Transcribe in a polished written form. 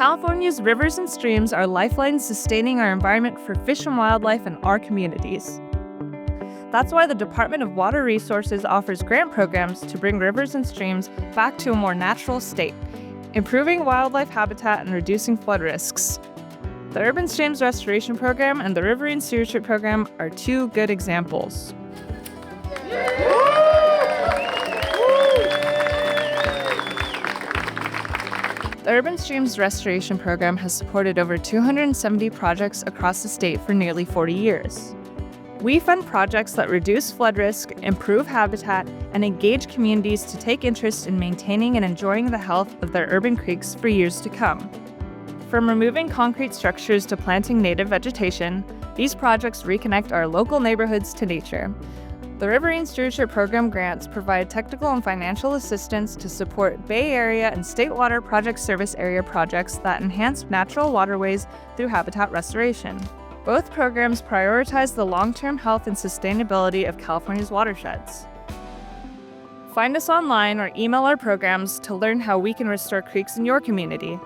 California's rivers and streams are lifelines sustaining our environment for fish and wildlife in our communities. That's why the Department of Water Resources offers grant programs to bring rivers and streams back to a more natural state, improving wildlife habitat and reducing flood risks. The Urban Streams Restoration Program and the Riverine Stewardship Program are two good examples. The Urban Streams Restoration Program has supported over 270 projects across the state for nearly 40 years. We fund projects that reduce flood risk, improve habitat, and engage communities to take interest in maintaining and enjoying the health of their urban creeks for years to come. From removing concrete structures to planting native vegetation, these projects reconnect our local neighborhoods to nature. The Riverine Stewardship Program grants provide technical and financial assistance to support Bay Area and State Water Project Service Area projects that enhance natural waterways through habitat restoration. Both programs prioritize the long-term health and sustainability of California's watersheds. Find us online or email our programs to learn how we can restore creeks in your community.